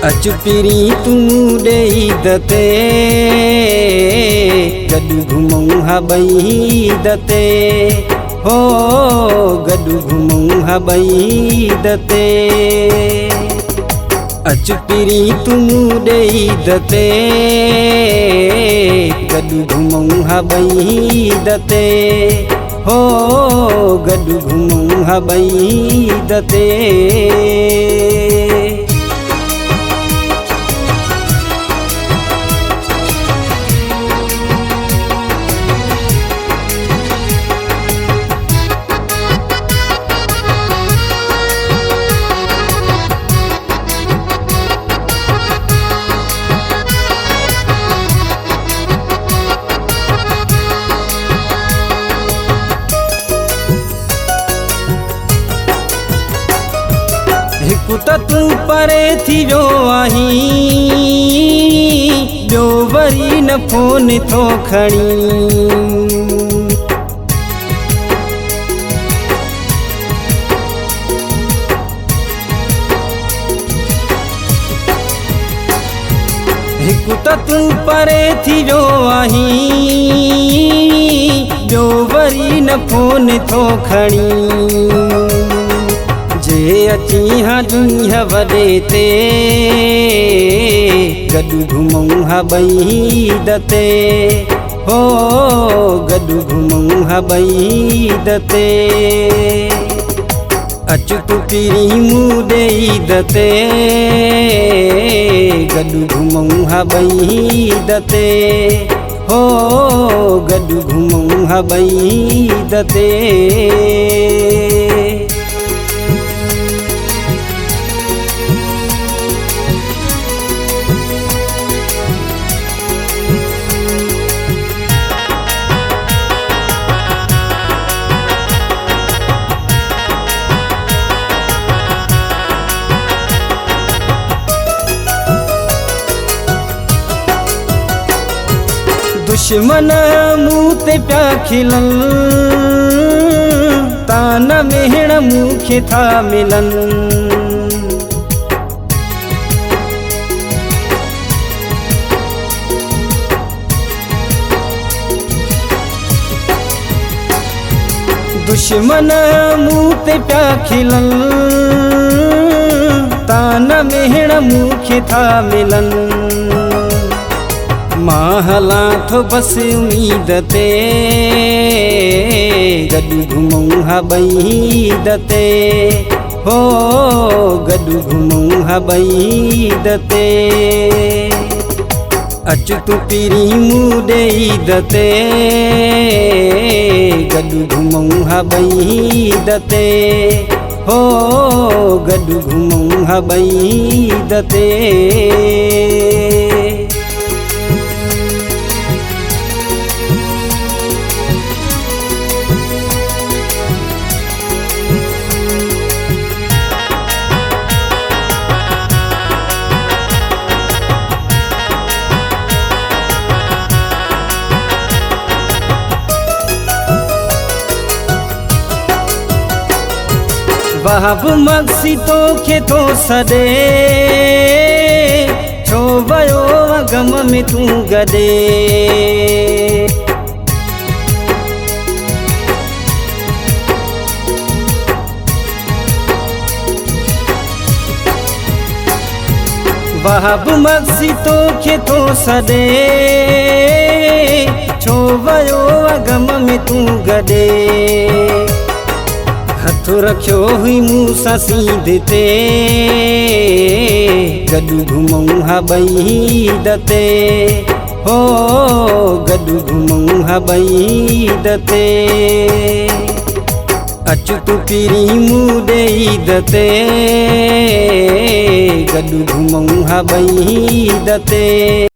अचुपिरी तुमुडे दते गडु घुमऊ हबई दते हो गडु घुमऊ हबई दते अचुपिरी तुमुडे दते गडु घुमऊ हबई दते हो गडु घुमऊ हबई दते तू परे थी जो आही जो वरी न फोन थो खणी हिकु त तू परे थी जो आही जो वरी न फोन थो खणी जे अची हाँ दुनिया वडे ते गडु घुमऊ हबई दते हो गडु घुमऊ हबई दते अचु तु पिरी मुडे दते गडु घुमऊ हबई दते हो गडु घुमऊ हबई दते दुश्मन मुँह ते प्या खिलन ताना मेहण मुखे था मिलन दुश्मन मुँह ते प्या खिलन ताना मेहण मुखे था मिलन महला थो बस उम्मीद ते गडु घुमऊ हबई दते हो गडु घुमऊ हबई दते अचु तु पिरी मुडे दते गडु घुमऊ हबई दते हो गडु घुमऊ हबई दते वहाब मक्सी तो खे थो सदे छो वयो गम में तू गदे वहाब मक्सी तो खे थो सदे छो वयो गम में तू गदे हथु रखियो हुई मूसा सीधे ते गडु घुमऊ हबई दते हो गडु घुमऊ हबई दते अचु तु पिरी मुडे दते गडु घुमऊ हबई दते।